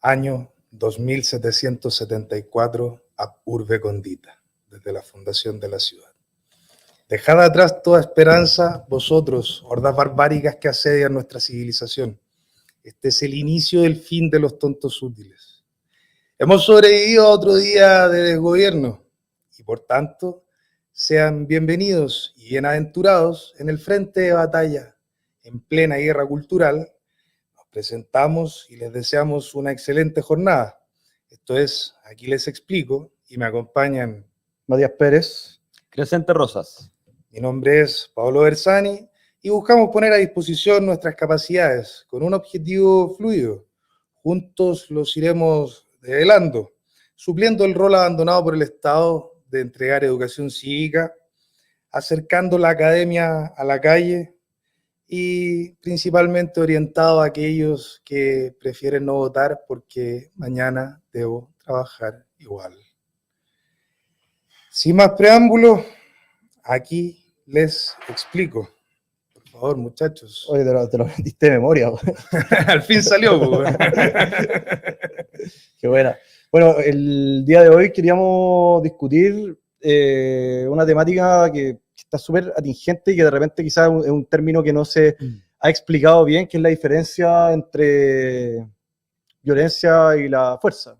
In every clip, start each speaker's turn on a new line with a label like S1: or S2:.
S1: año 2774, ab urbe condita, desde la fundación de la ciudad. Dejad atrás toda esperanza, vosotros, hordas barbáricas que asedian nuestra civilización. Este es el inicio del fin de los tontos útiles. Hemos sobrevivido a otro día de desgobierno y por tanto sean bienvenidos y bienaventurados en el frente de batalla, en plena guerra cultural. Nos presentamos y les deseamos una excelente jornada. Esto es, aquí les explico, y me acompañan
S2: Matías Pérez,
S3: Crescente Rosas.
S1: Mi nombre es Paolo Bersani y buscamos poner a disposición nuestras capacidades con un objetivo fluido. Juntos los iremos develando, supliendo el rol abandonado por el Estado de entregar educación cívica, acercando la academia a la calle y principalmente orientado a aquellos que prefieren no votar porque mañana debo trabajar igual. Sin más preámbulos, aquí les explico. Por favor, muchachos.
S2: oye, te lo aprendiste de memoria.
S1: Al fin salió, pues.
S2: Qué buena. Bueno, el día de hoy queríamos discutir una temática que está súper atingente y que de repente quizás es un término que no se ha explicado bien, que es la diferencia entre violencia y la fuerza.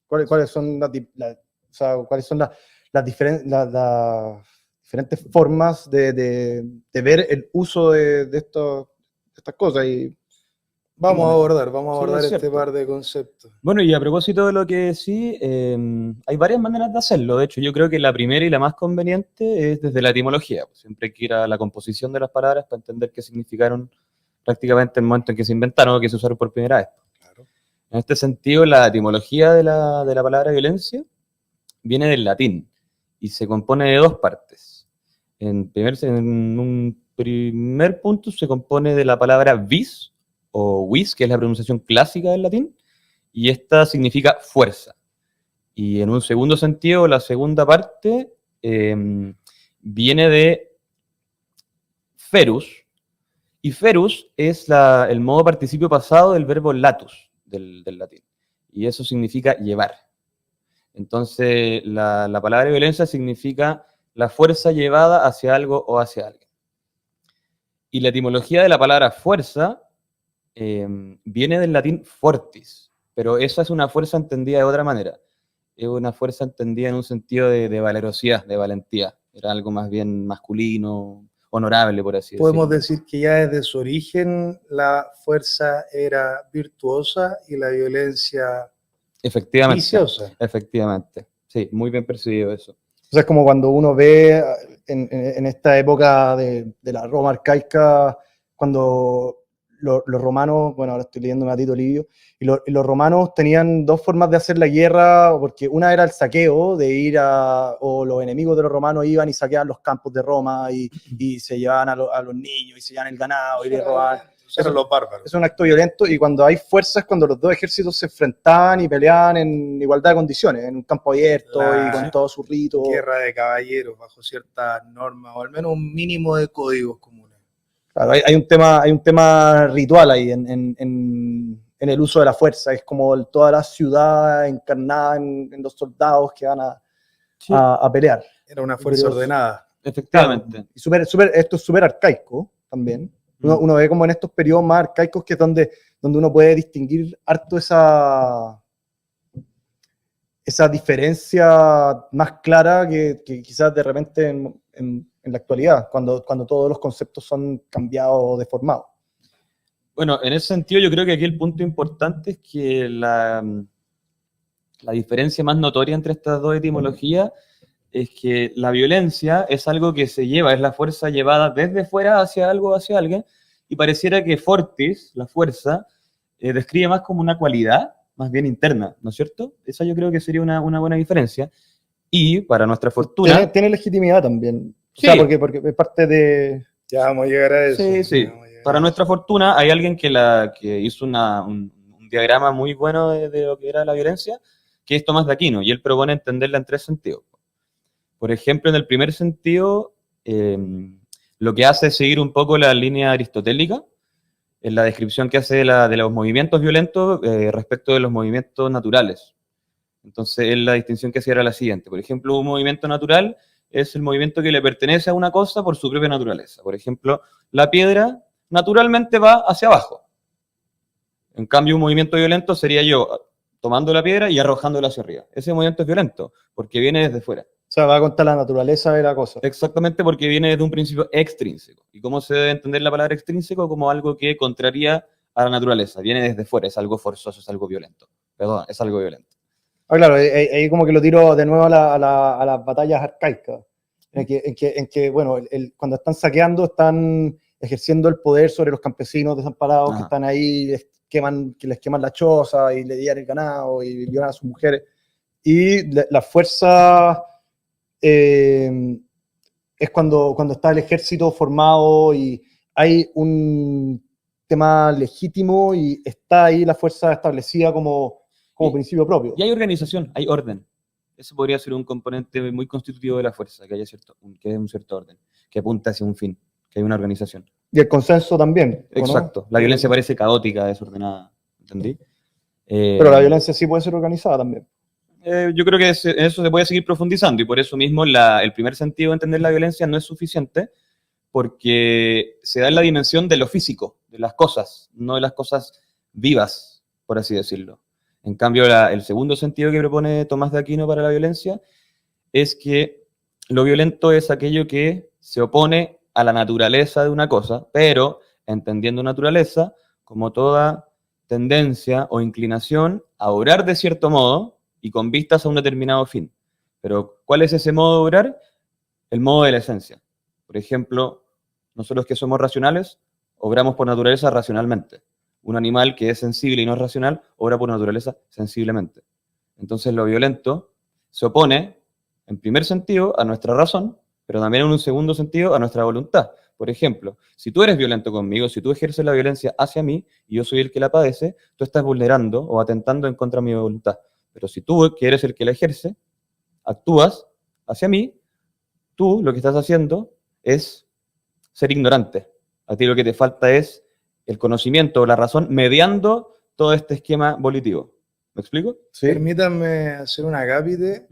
S2: ¿Cuáles son las diferentes formas de ver el uso de estas cosas? Y
S1: Vamos a abordar
S3: es
S1: este
S3: cierto.
S1: par de conceptos.
S3: Bueno, y a propósito de lo que sí, hay varias maneras de hacerlo. De hecho, yo creo que la primera y la más conveniente es desde la etimología. Siempre hay que ir a la composición de las palabras para entender qué significaron prácticamente en el momento en que se inventaron o que se usaron por primera vez.
S1: Claro.
S3: En este sentido, la etimología de la palabra violencia viene del latín y se compone de dos partes. En un primer punto se compone de la palabra vis o vis, que es la pronunciación clásica del latín, y esta significa fuerza. Y en un segundo sentido, la segunda parte viene de ferus, y ferus es el modo participio pasado del verbo latus del latín, y eso significa llevar. Entonces, la palabra violencia significa la fuerza llevada hacia algo o hacia alguien. Y la etimología de la palabra fuerza viene del latín fortis, pero esa es una fuerza entendida de otra manera. Es una fuerza entendida en un sentido de valerosidad, de valentía. Era algo más bien masculino, honorable, por así decirlo.
S1: Podemos decir que ya desde su origen la fuerza era virtuosa y la violencia
S3: Efectivamente.
S1: viciosa.
S3: Efectivamente. Sí, muy bien percibido eso.
S2: O sea, es como cuando uno ve en esta época de la Roma arcaica, cuando los romanos, bueno, ahora estoy leyendo a Tito Livio, y los romanos tenían dos formas de hacer la guerra, porque una era el saqueo, o los enemigos de los romanos iban y saqueaban los campos de Roma y se llevaban a los niños y se llevaban el ganado y le robaban.
S1: Eran los bárbaros.
S2: Es un acto violento y cuando hay fuerzas, cuando los dos ejércitos se enfrentaban y peleaban en igualdad de condiciones, en un campo abierto y con todos sus ritos.
S1: Guerra de caballeros bajo ciertas normas o al menos un mínimo de códigos comunes.
S2: Claro, hay un tema ritual ahí en el uso de la fuerza. Es como toda la ciudad encarnada en los soldados que van a pelear.
S1: Era una fuerza ordenada.
S3: Efectivamente.
S2: Y esto es súper arcaico también. Uno ve como en estos periodos más arcaicos que es donde uno puede distinguir harto esa diferencia más clara que quizás de repente en la actualidad, cuando todos los conceptos son cambiados o deformados.
S3: Bueno, en ese sentido yo creo que aquí el punto importante es que la diferencia más notoria entre estas dos etimologías es que la violencia es algo que se lleva, es la fuerza llevada desde fuera hacia algo, hacia alguien, y pareciera que fortis, la fuerza, describe más como una cualidad, más bien interna, ¿no es cierto? Esa yo creo que sería una buena diferencia. Y para nuestra fortuna...
S2: Tiene legitimidad también.
S3: Sí.
S2: O sea, porque es parte de...
S1: Ya vamos a llegar a eso.
S3: Sí. Para nuestra fortuna hay alguien que hizo un diagrama muy bueno de lo que era la violencia, que es Tomás de Aquino, y él propone entenderla en tres sentidos. Por ejemplo, en el primer sentido, lo que hace es seguir un poco la línea aristotélica, en la descripción que hace de los movimientos violentos respecto de los movimientos naturales. Entonces, la distinción que hacía era la siguiente. Por ejemplo, un movimiento natural es el movimiento que le pertenece a una cosa por su propia naturaleza. Por ejemplo, la piedra naturalmente va hacia abajo. En cambio, un movimiento violento sería yo tomando la piedra y arrojándola hacia arriba. Ese movimiento es violento, porque viene desde fuera.
S2: O sea, va contra la naturaleza de la cosa.
S3: Exactamente, porque viene desde un principio extrínseco. ¿Y cómo se debe entender la palabra extrínseco? Como algo que contraría a la naturaleza. Viene desde fuera, es algo forzoso, es algo violento. Perdón, es algo violento.
S2: Ah, claro, ahí como que lo tiro de nuevo a las batallas arcaicas, en que bueno, cuando están saqueando, están ejerciendo el poder sobre los campesinos desamparados que están ahí, que les queman la choza y le llevan el ganado y violan a sus mujeres. Y la fuerza es cuando está el ejército formado y hay un tema legítimo y está ahí la fuerza establecida como principio propio.
S3: Y hay organización, hay orden. Ese podría ser un componente muy constitutivo de la fuerza, que haya un cierto orden, que apunta hacia un fin, que hay una organización.
S2: Y el consenso también.
S3: Exacto. ¿No? La violencia parece caótica, desordenada, ¿entendí?
S2: Pero la violencia sí puede ser organizada también.
S3: Yo creo que en eso se puede seguir profundizando y por eso mismo el primer sentido de entender la violencia no es suficiente porque se da en la dimensión de lo físico, de las cosas, no de las cosas vivas, por así decirlo. En cambio, el segundo sentido que propone Tomás de Aquino para la violencia es que lo violento es aquello que se opone a la naturaleza de una cosa, pero entendiendo naturaleza como toda tendencia o inclinación a obrar de cierto modo y con vistas a un determinado fin. Pero, ¿cuál es ese modo de obrar? El modo de la esencia. Por ejemplo, nosotros que somos racionales, obramos por naturaleza racionalmente. Un animal que es sensible y no es racional, obra por naturaleza sensiblemente. Entonces lo violento se opone, en primer sentido, a nuestra razón, pero también en un segundo sentido a nuestra voluntad. Por ejemplo, si tú eres violento conmigo, si tú ejerces la violencia hacia mí y yo soy el que la padece, tú estás vulnerando o atentando en contra de mi voluntad. Pero si tú, que eres el que la ejerce, actúas hacia mí, tú lo que estás haciendo es ser ignorante. A ti lo que te falta es el conocimiento o la razón mediando todo este esquema volitivo. ¿Me explico?
S1: Sí. Permítanme hacer un acápite.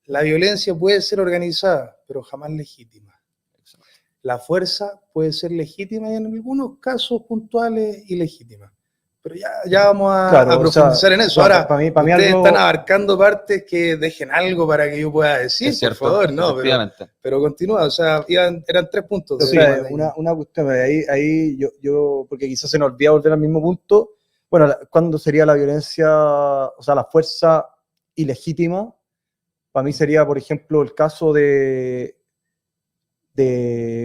S1: La violencia puede ser organizada, pero jamás legítima. Exacto. La fuerza puede ser legítima y en algunos casos puntuales ilegítima. Pero ya vamos a profundizar en eso. Ahora, para mí ustedes están abarcando partes que dejen algo para que yo pueda decir, es cierto, por favor. No, pero continúa, o sea, eran 3 puntos.
S2: Sí, una cuestión, ahí yo, porque quizás se nos olvida volver al mismo punto. Bueno, ¿cuándo sería la violencia, o sea, la fuerza ilegítima? Para mí sería, por ejemplo, el caso de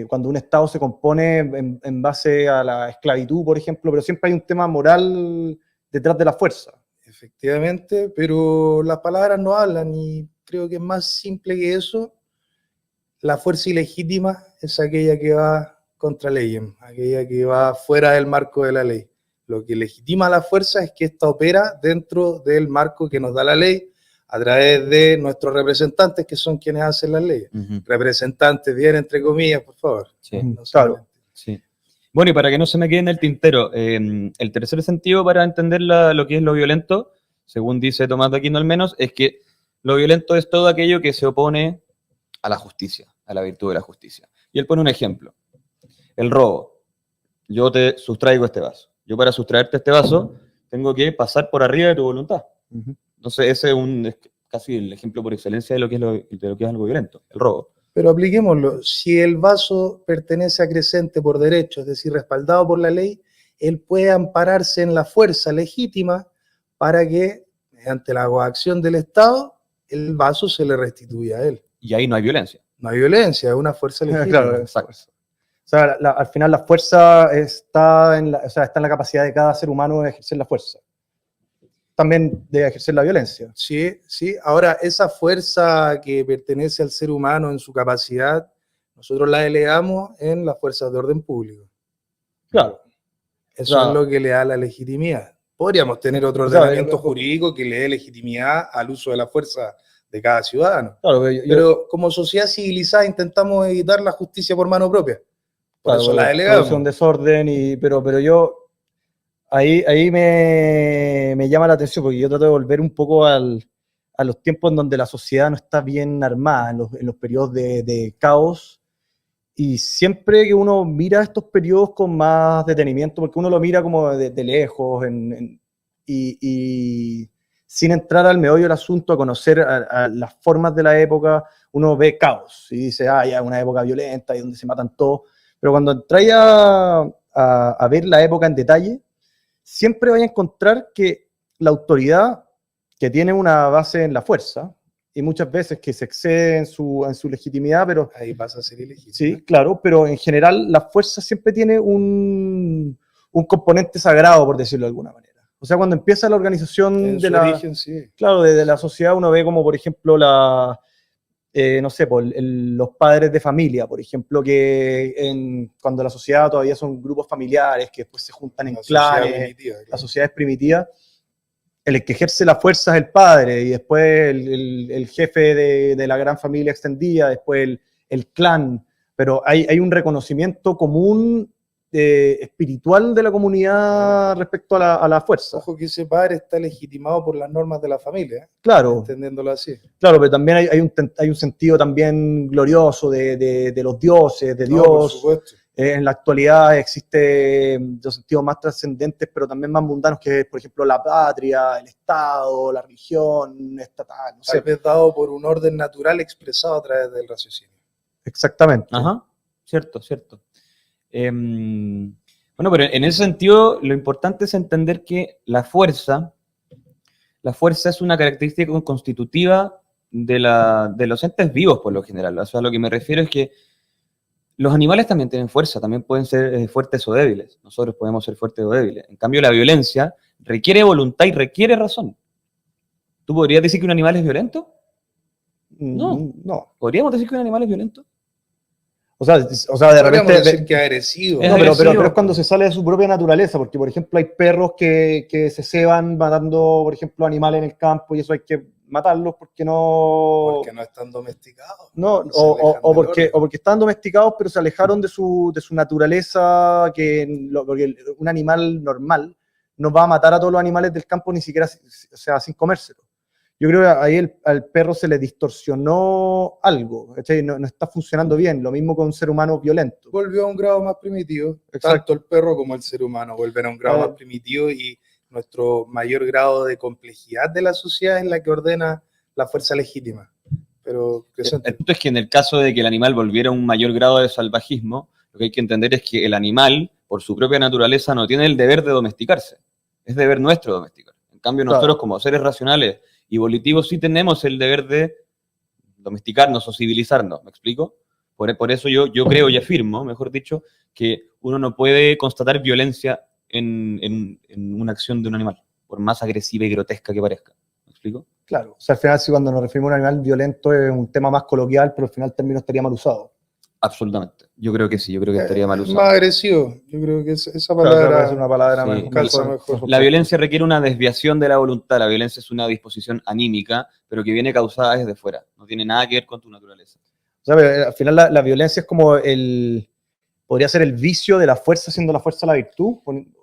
S2: cuando un Estado se compone en base a la esclavitud, por ejemplo, pero siempre hay un tema moral detrás de la fuerza.
S1: Efectivamente, pero las palabras no hablan y creo que es más simple que eso. La fuerza ilegítima es aquella que va contra ley, aquella que va fuera del marco de la ley. Lo que legitima la fuerza es que ésta opera dentro del marco que nos da la ley, a través de nuestros representantes, que son quienes hacen las leyes. Representantes, bien entre comillas, por favor.
S3: Sí, no claro. Sí. Bueno, y para que no se me quede en el tintero, el tercer sentido para entender lo que es lo violento, según dice Tomás de Aquino al menos, es que lo violento es todo aquello que se opone a la justicia, a la virtud de la justicia. Y él pone un ejemplo. El robo. Yo te sustraigo este vaso. Yo para sustraerte este vaso tengo que pasar por arriba de tu voluntad. Entonces ese es casi el ejemplo por excelencia de lo que es algo violento, el robo.
S1: Pero apliquémoslo, si el vaso pertenece a Crescente por derecho, es decir, respaldado por la ley, él puede ampararse en la fuerza legítima para que, mediante la coacción del Estado, el vaso se le restituya a él.
S3: Y ahí no hay violencia.
S1: No hay violencia, es una fuerza legítima.
S2: Claro, exacto. O sea, al final la fuerza está en la capacidad de cada ser humano de ejercer la fuerza. También de ejercer la violencia.
S1: Sí, sí. Ahora, esa fuerza que pertenece al ser humano en su capacidad, nosotros la delegamos en las fuerzas de orden público.
S2: Claro.
S1: Eso es lo que le da la legitimidad. Podríamos tener otro ordenamiento jurídico que le dé legitimidad al uso de la fuerza de cada ciudadano.
S2: Claro,
S1: pero como sociedad civilizada intentamos evitar la justicia por mano propia. Por eso la delegamos.
S2: Un desorden, pero yo ahí me llama la atención, porque yo trato de volver un poco a los tiempos en donde la sociedad no está bien armada, en los periodos de caos, y siempre que uno mira estos periodos con más detenimiento, porque uno lo mira como de lejos, y sin entrar al meollo del asunto, a conocer a las formas de la época, uno ve caos, y dice, ya es una época violenta, y donde se matan todos, pero cuando entráis a ver la época en detalle, siempre vais a encontrar que la autoridad, que tiene una base en la fuerza, y muchas veces que se excede en su legitimidad, pero
S1: Ahí pasa a ser ilegítimo.
S2: sí, claro, pero en general la fuerza siempre tiene un componente sagrado, por decirlo de alguna manera. O sea, cuando empieza la organización
S1: En su origen, sí.
S2: claro, de la sociedad, uno ve como, por ejemplo, no sé, los padres de familia, por ejemplo, que cuando la sociedad todavía son grupos familiares, que después se juntan en
S1: La sociedad
S2: clanes,
S1: primitiva, claro.
S2: la sociedad es primitiva, el que ejerce la fuerza es el padre, y después el jefe de la gran familia extendida, después el clan, pero hay un reconocimiento común espiritual de la comunidad respecto a la fuerza.
S1: Ojo que ese padre está legitimado por las normas de la familia, ¿eh?
S2: Claro,
S1: Entendiéndolo así.
S2: claro, pero también hay un sentido también glorioso de los dioses, de
S1: No, por
S2: Dios.
S1: supuesto.
S2: En la actualidad existen los sentidos más trascendentes, pero también más mundanos, que es, por ejemplo, la patria, el Estado, la religión estatal, no sé.
S1: Tal vez dado por un orden natural expresado a través del raciocinio.
S2: Exactamente.
S3: Ajá, cierto, cierto. Bueno, pero en ese sentido, lo importante es entender que la fuerza es una característica constitutiva de los entes vivos, por lo general. O sea, lo que me refiero es que los animales también tienen fuerza, también pueden ser fuertes o débiles. Nosotros podemos ser fuertes o débiles. En cambio, la violencia requiere voluntad y requiere razón. ¿Tú podrías decir que un animal es violento? No.
S2: No.
S3: ¿Podríamos decir que un animal es violento?
S2: O sea, de
S1: Podríamos
S2: repente...
S1: decir que es agresivo.
S3: Es
S2: No,
S3: agresivo.
S2: pero es cuando se sale de su propia naturaleza, porque, por ejemplo, hay perros que se ceban matando, por ejemplo, animales en el campo, y eso hay que matarlos porque no...
S1: Porque no están domesticados.
S2: No,
S1: Y se alejan del orden.
S2: o porque estaban domesticados, pero se alejaron de su naturaleza, porque un animal normal no va a matar a todos los animales del campo, ni siquiera, o sea, sin comérselo. Yo creo que ahí al perro se le distorsionó algo, ¿cachai? No está funcionando bien, lo mismo con un ser humano violento.
S1: Volvió a un grado más primitivo.
S2: Exacto.
S1: Tanto el perro como el ser humano vuelven a un grado
S2: Ah.
S1: más primitivo, y nuestro mayor grado de complejidad de la sociedad es la que ordena la fuerza legítima. Pero
S3: El
S1: presente.
S3: punto es que en el caso de que el animal volviera a un mayor grado de salvajismo, lo que hay que entender es que el animal, por su propia naturaleza, no tiene el deber de domesticarse. Es deber nuestro domesticar. En cambio, nosotros,
S2: Claro,
S3: como seres racionales y volitivos, sí tenemos el deber de domesticarnos o civilizarnos. ¿Me explico? Por eso yo creo y afirmo, mejor dicho, que uno no puede constatar violencia en una acción de un animal, por más agresiva y grotesca que parezca. ¿Me explico?
S2: claro. O sea, al final, sí, cuando nos referimos a un animal violento es un tema más coloquial, pero al final el término estaría mal usado.
S3: Absolutamente. Yo creo que sí, yo creo que estaría mal
S1: Más
S3: usado.
S1: agresivo. Yo creo que esa
S2: Claro, puede
S1: palabra
S2: ser una palabra
S3: Sí.
S2: más
S1: calza mejor.
S3: La violencia requiere una desviación de la voluntad. La violencia es una disposición anímica, pero que viene causada desde fuera. No tiene nada que ver con tu naturaleza.
S2: O sea, pero al final la violencia es como podría ser el vicio de la fuerza, siendo la fuerza la virtud.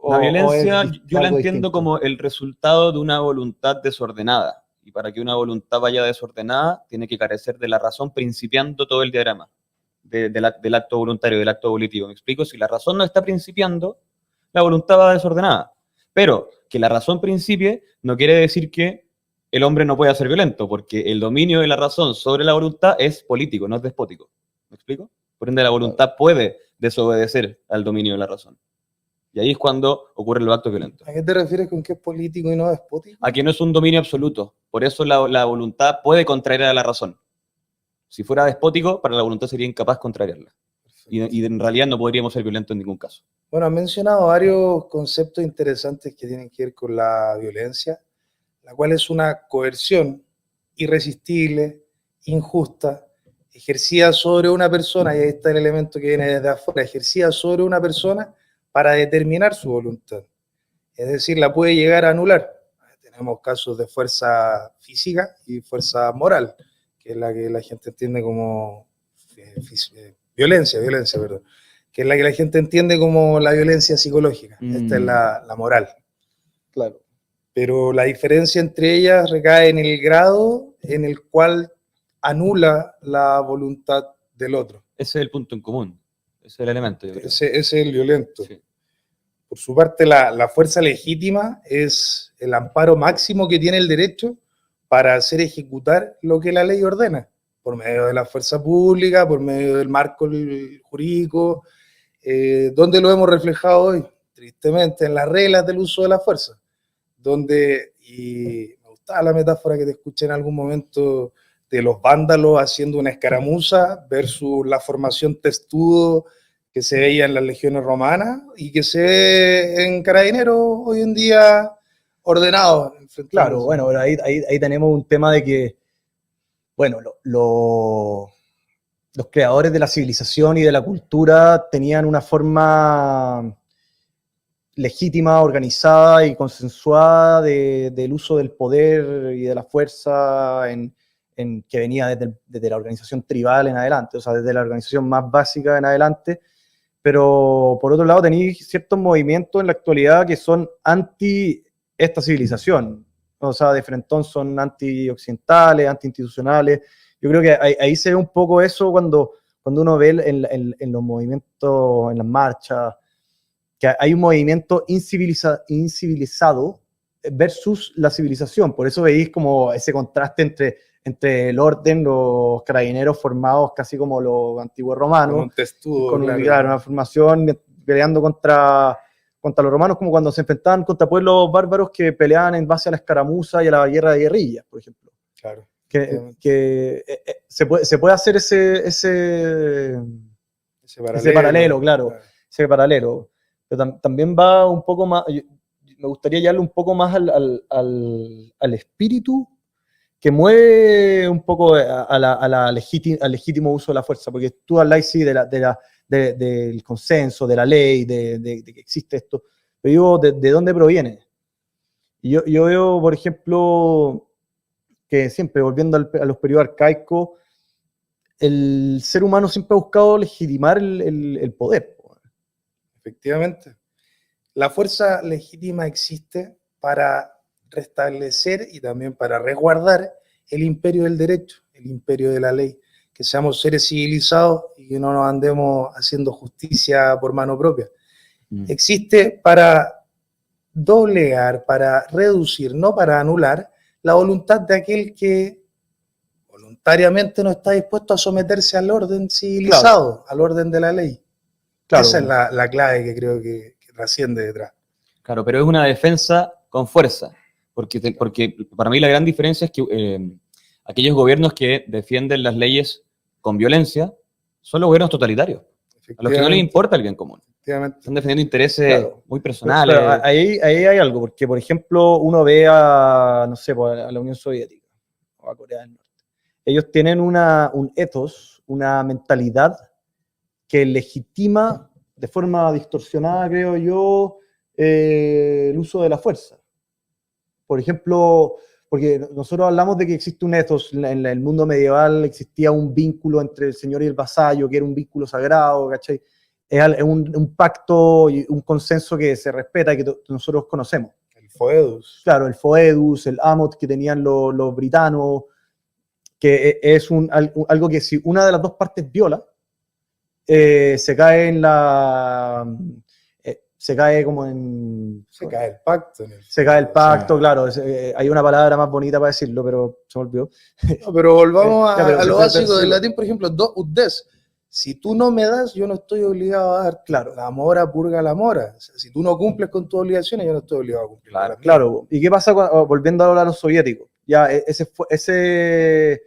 S3: La violencia
S2: es
S3: yo la
S2: algo
S3: entiendo
S2: distinto.
S3: como el resultado de una voluntad desordenada. Y para que una voluntad vaya desordenada, tiene que carecer de la razón, principiando todo el diagrama del acto voluntario, del acto volitivo. ¿Me explico? Si la razón no está principiando, la voluntad va desordenada. Pero que la razón principie no quiere decir que el hombre no pueda ser violento, porque el dominio de la razón sobre la voluntad es político, no es despótico. ¿Me explico? Por ende, la voluntad puede desobedecer al dominio de la razón. Y ahí es cuando ocurren los actos violentos.
S1: ¿A qué te refieres con que es político y no despótico?
S3: A que no es un dominio absoluto. Por eso la voluntad puede contraer a la razón. Si fuera despótico, para la voluntad sería incapaz contrariarla. Y en realidad no podríamos ser violentos en ningún caso.
S1: Bueno, has mencionado varios conceptos interesantes que tienen que ver con la violencia, la cual es una coerción irresistible, injusta, ejercida sobre una persona, y ahí está el elemento que viene desde afuera, ejercida sobre una persona para determinar su voluntad. Es decir, la puede llegar a anular. Tenemos casos de fuerza física y fuerza moral, que es la que la gente entiende como violencia, perdón. que es la que la gente entiende como la violencia psicológica. Esta es
S3: Mm.
S1: la moral.
S2: Claro.
S1: Pero la diferencia entre ellas recae en el grado en el cual anula la voluntad del otro.
S3: Ese es el punto en común. Ese es el elemento, yo creo.
S1: Ese es el violento.
S3: Sí.
S1: Por su parte, la fuerza legítima es el amparo máximo que tiene el derecho para hacer ejecutar lo que la ley ordena, por medio de la fuerza pública, por medio del marco jurídico, donde lo hemos reflejado hoy, tristemente, en las reglas del uso de la fuerza, donde, y me gustaba la metáfora que te escuché en algún momento de los vándalos haciendo una escaramuza versus la formación testudo que se veía en las legiones romanas y que se ve en carabineros hoy en día ordenados.
S2: Claro, bueno, pero ahí tenemos un tema de que, bueno, los creadores de la civilización y de la cultura tenían una forma legítima, organizada y consensuada del uso del poder y de la fuerza que venía desde la organización tribal en adelante, o sea, desde la organización más básica en adelante. Pero por otro lado tenéis ciertos movimientos en la actualidad que son anti esta civilización, o sea, de frentón son anti-occidentales, anti-institucionales. Yo creo que ahí se ve un poco eso cuando uno ve en los movimientos, en las marchas, que hay un movimiento incivilizado versus la civilización. Por eso veis como ese contraste entre el orden, los carabineros formados casi como los antiguos romanos,
S1: con un testudo,
S2: con
S1: claro.
S2: una formación peleando contra los romanos, como cuando se enfrentaban contra pueblos bárbaros que peleaban en base a la escaramuza y a la guerra de guerrillas, por ejemplo.
S1: Claro.
S2: Se puede hacer ese paralelo, claro, ese paralelo. Pero también va un poco más, me gustaría llevarle un poco más al espíritu que mueve un poco al legítimo uso de la fuerza, porque tú habláis sí del consenso, de la ley, de que existe esto, pero digo, ¿de dónde proviene? Y yo veo, por ejemplo, que siempre, volviendo a los periodos arcaicos, el ser humano siempre ha buscado legitimar el poder.
S1: Efectivamente. La fuerza legítima existe para restablecer y también para resguardar el imperio del derecho, el imperio de la ley, que seamos seres civilizados y que no nos andemos haciendo justicia por mano propia. Existe para doblegar, para reducir, no para anular la voluntad de aquel que voluntariamente no está dispuesto a someterse al orden civilizado, claro, al orden de la ley. Claro. Esa es la clave que creo que trasciende detrás.
S3: Claro, pero es una defensa con fuerza, porque para mí la gran diferencia es que aquellos gobiernos que defienden las leyes con violencia son los gobiernos totalitarios, a los que no les importa el bien común. Están defendiendo intereses muy personales.
S2: Pero ahí hay algo, porque por ejemplo uno ve a la Unión Soviética o a Corea del Norte. Ellos tienen un ethos, una mentalidad que legitima de forma distorsionada, creo yo, el uso de la fuerza. Por ejemplo, porque nosotros hablamos de que existe un ethos, en el mundo medieval existía un vínculo entre el señor y el vasallo, que era un vínculo sagrado, ¿cachai? Es un pacto y un consenso que se respeta y que nosotros conocemos.
S1: El foedus.
S2: Claro, el foedus, el amot que tenían los britanos, que es algo que si una de las dos partes viola, se cae en la... se cae como en...
S1: Se cae el pacto.
S2: Se cae el pacto, claro. Hay una palabra más bonita para decirlo, pero se me olvidó.
S1: No, pero volvamos a lo básico del latín, por ejemplo, do ut des. Si tú no me das, yo no estoy obligado a dar. Claro, la mora purga la mora. O sea, si tú no cumples con tus obligaciones, yo no estoy obligado a cumplir.
S2: Claro. ¿Y qué pasa volviendo ahora a los soviéticos? Ya ese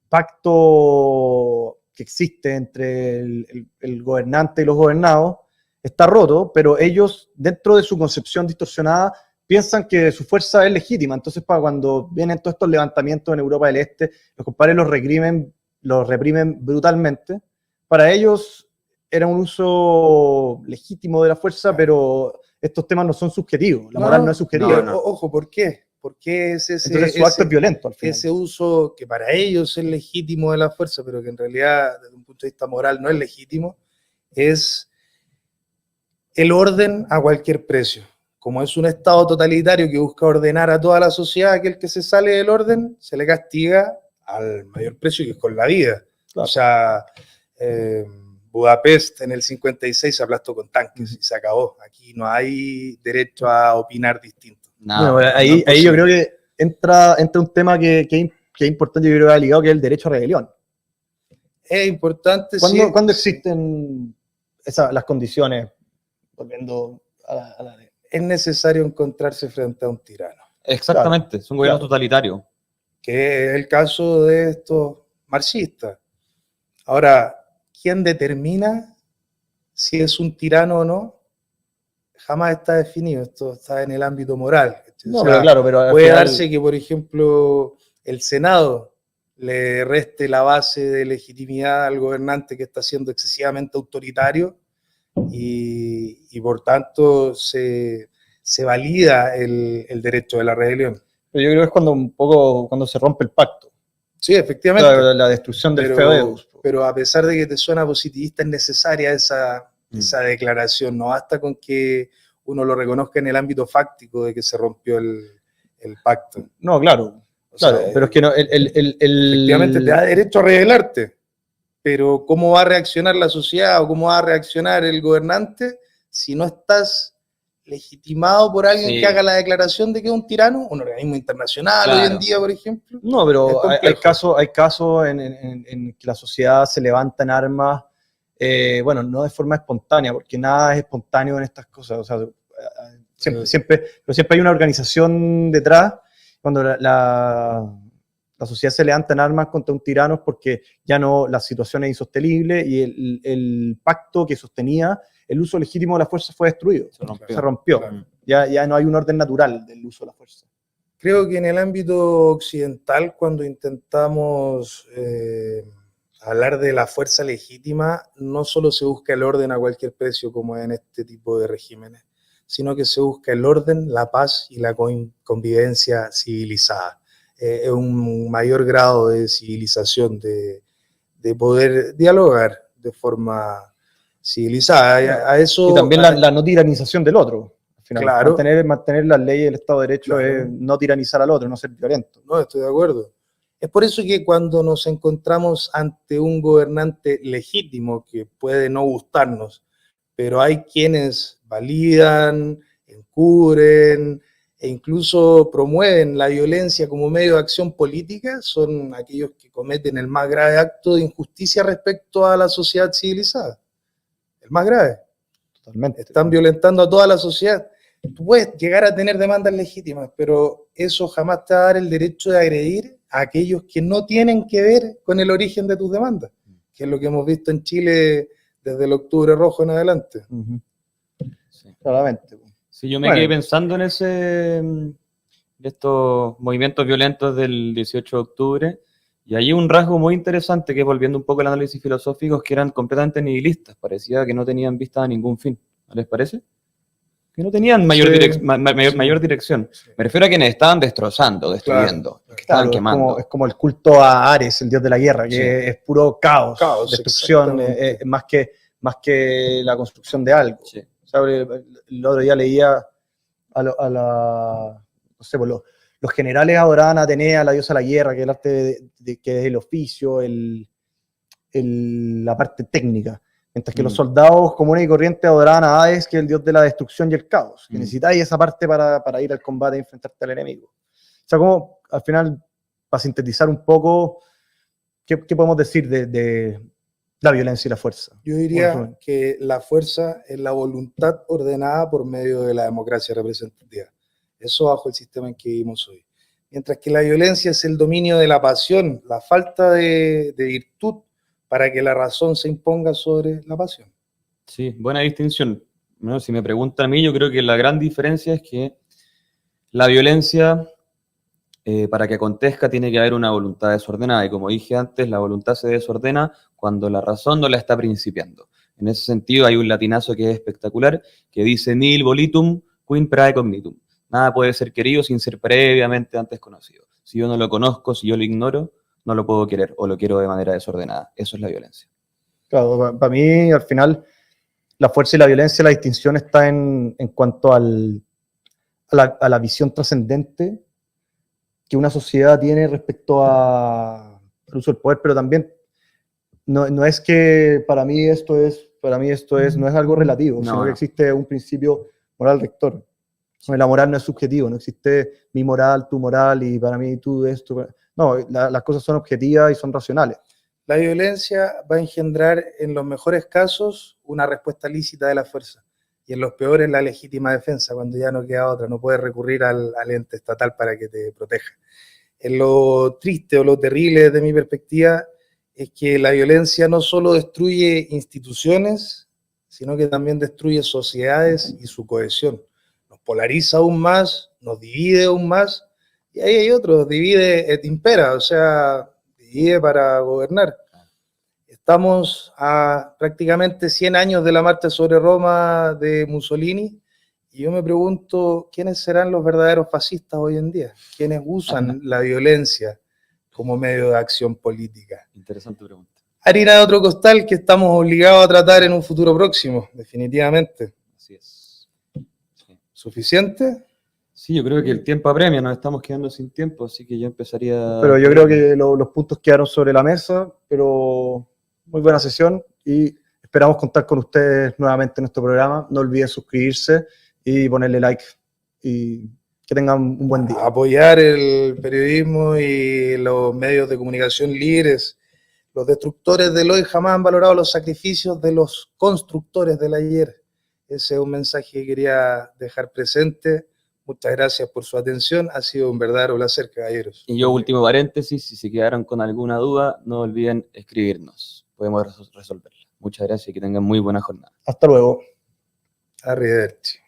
S2: pacto que existe entre el gobernante y los gobernados está roto, pero ellos, dentro de su concepción distorsionada, piensan que su fuerza es legítima. Entonces, cuando vienen todos estos levantamientos en Europa del Este, los compadres los reprimen brutalmente. Para ellos era un uso legítimo de la fuerza, pero estos temas no son subjetivos. La moral no es subjetiva.
S1: No. Ojo, ¿por qué? Porque
S2: entonces su acto es violento al final.
S1: Ese uso que para ellos es legítimo de la fuerza, pero que en realidad desde un punto de vista moral no es legítimo, es el orden a cualquier precio. Como es un Estado totalitario que busca ordenar a toda la sociedad, aquel que se sale del orden, se le castiga al mayor precio, que es con la vida.
S2: Claro.
S1: O sea, Budapest en el 56 se aplastó con tanques y se acabó. Aquí no hay derecho a opinar distinto.
S3: Nada,
S2: Bueno, ahí
S1: no es
S2: yo
S1: posible.
S2: creo que entra un tema que es importante, yo creo que ha ligado, que es el derecho a rebelión.
S1: Es importante,
S2: ¿Cuándo
S1: sí,
S2: existen las condiciones, volviendo a la ley?
S1: es necesario encontrarse frente a un tirano,
S3: exactamente, es un gobierno
S2: claro.
S3: totalitario.
S1: que es el caso de estos marxistas. Ahora, ¿quién determina si es un tirano o no? Jamás está definido, esto está en el ámbito moral.
S2: No,
S1: O sea,
S2: pero claro, pero al
S1: puede
S2: final-
S1: darse que, por ejemplo, el Senado le reste la base de legitimidad al gobernante que está siendo excesivamente autoritario y por tanto se valida el derecho de la rebelión.
S2: Pero yo creo que es cuando se rompe el pacto.
S1: Sí, efectivamente.
S2: La destrucción del feudo.
S1: Pero a pesar de que te suena positivista, es necesaria esa declaración. No basta con que uno lo reconozca en el ámbito fáctico de que se rompió el pacto.
S2: No, claro.
S1: O sea,
S2: Pero es que no,
S1: efectivamente te da derecho a rebelarte, pero ¿cómo va a reaccionar la sociedad o cómo va a reaccionar el gobernante si no estás legitimado por alguien
S3: Sí.
S1: que haga la declaración de que es un tirano? Un organismo internacional
S3: Claro.
S1: hoy en día, por ejemplo.
S2: No,
S1: Es
S2: pero
S1: complejo.
S2: hay casos en que la sociedad se levanta en armas, bueno, no de forma espontánea, porque nada es espontáneo en estas cosas. O sea, siempre hay una organización detrás. Cuando la sociedad se levanta en armas contra un tirano es porque ya no, la situación es insostenible y el pacto que sostenía el uso legítimo de la fuerza fue destruido, se rompió.
S1: Claro.
S2: Ya no hay un orden natural del uso de la fuerza.
S1: Creo que en el ámbito occidental, cuando intentamos hablar de la fuerza legítima, no solo se busca el orden a cualquier precio, como en este tipo de regímenes, sino que se busca el orden, la paz y la convivencia civilizada. Es un mayor grado de civilización, de poder dialogar de forma civilizada. A eso,
S2: Y también la no tiranización del otro. Al final,
S1: claro.
S2: Mantener las leyes del Estado de Derecho
S1: Claro.
S2: es no tiranizar al otro, no ser violento.
S1: No, estoy de acuerdo. Es por eso que cuando nos encontramos ante un gobernante legítimo, que puede no gustarnos, pero hay quienes validan, encubren e incluso promueven la violencia como medio de acción política, son aquellos que cometen el más grave acto de injusticia respecto a la sociedad civilizada. El más grave.
S2: Totalmente.
S1: Están violentando a toda la sociedad. Tú puedes llegar a tener demandas legítimas, pero eso jamás te va a dar el derecho de agredir a aquellos que no tienen que ver con el origen de tus demandas, que es lo que hemos visto en Chile desde el Octubre Rojo en adelante.
S2: Uh-huh.
S3: Sí.
S2: Claramente.
S3: Sí, yo me quedé pensando en estos movimientos violentos del 18 de octubre, y hay un rasgo muy interesante que, volviendo un poco al análisis filosófico, que eran completamente nihilistas, parecía que no tenían vista a ningún fin, ¿no les parece? Que no tenían mayor dirección.
S1: Sí.
S3: Me refiero a quienes estaban destrozando, destruyendo, que estaban quemando.
S2: Es como el culto a Ares, el dios de la guerra, que
S3: Sí.
S2: es puro caos destrucción,
S1: exactamente.
S2: más que la construcción de algo.
S3: Sí.
S2: O sea, el otro día leía no sé, pues los generales adoraban a Atenea, la diosa de la guerra, que es el arte que es el oficio, la parte técnica. Mientras que los soldados comunes y corrientes adoraban a Hades, que es el dios de la destrucción y el caos. Que necesitáis esa parte para ir al combate y enfrentarte al enemigo. O sea, como al final, para sintetizar un poco, ¿qué podemos decir de la violencia y la fuerza?
S1: Yo diría que la fuerza es la voluntad ordenada por medio de la democracia representativa. Eso bajo el sistema en que vivimos hoy. Mientras que la violencia es el dominio de la pasión, la falta de virtud para que la razón se imponga sobre la pasión.
S3: Sí, buena distinción. Bueno, si me preguntan a mí, yo creo que la gran diferencia es que la violencia, para que acontezca, tiene que haber una voluntad desordenada. Y como dije antes, la voluntad se desordena cuando la razón no la está principiando. En ese sentido, hay un latinazo que es espectacular, que dice nihil volitum quin prae cognitum. Nada puede ser querido sin ser previamente antes conocido. Si yo no lo conozco, si yo lo ignoro, no lo puedo querer o lo quiero de manera desordenada. Eso es la violencia.
S2: Claro, para mí, al final, la fuerza y la violencia, la distinción está en cuanto a la visión trascendente que una sociedad tiene respecto al uso del poder, pero también no es que para mí esto es, no es algo relativo, sino que existe un principio moral rector. La moral no es subjetivo, no existe mi moral, tu moral, y para mí tú esto. No, las cosas son objetivas y son racionales.
S1: La violencia va a engendrar, en los mejores casos, una respuesta lícita de la fuerza, y en los peores la legítima defensa, cuando ya no queda otra, no puedes recurrir al ente estatal para que te proteja. En lo triste o lo terrible desde mi perspectiva es que la violencia no solo destruye instituciones, sino que también destruye sociedades y su cohesión. Nos polariza aún más, nos divide aún más, y ahí hay otro, divide et impera, o sea, divide para gobernar. Estamos a prácticamente 100 años de la marcha sobre Roma de Mussolini, y yo me pregunto, ¿quiénes serán los verdaderos fascistas hoy en día? ¿Quiénes usan la violencia como medio de acción política?
S3: Interesante pregunta.
S1: Harina de otro costal que estamos obligados a tratar en un futuro próximo, definitivamente.
S3: Así es. Sí.
S1: ¿Suficiente?
S3: Sí, yo creo que el tiempo apremia, nos estamos quedando sin tiempo, así que yo empezaría...
S2: Pero yo creo que los puntos quedaron sobre la mesa, pero muy buena sesión y esperamos contar con ustedes nuevamente en nuestro programa. No olviden suscribirse y ponerle like y que tengan un buen día.
S1: Apoyar el periodismo y los medios de comunicación libres. Los destructores del hoy jamás han valorado los sacrificios de los constructores del ayer. Ese es un mensaje que quería dejar presente. Muchas gracias por su atención. Ha sido un verdadero placer, caballeros.
S3: Y yo, último paréntesis, si se quedaron con alguna duda, no olviden escribirnos. Podemos resolverla. Muchas gracias y que tengan muy buena jornada.
S2: Hasta luego.
S1: Arrivederci.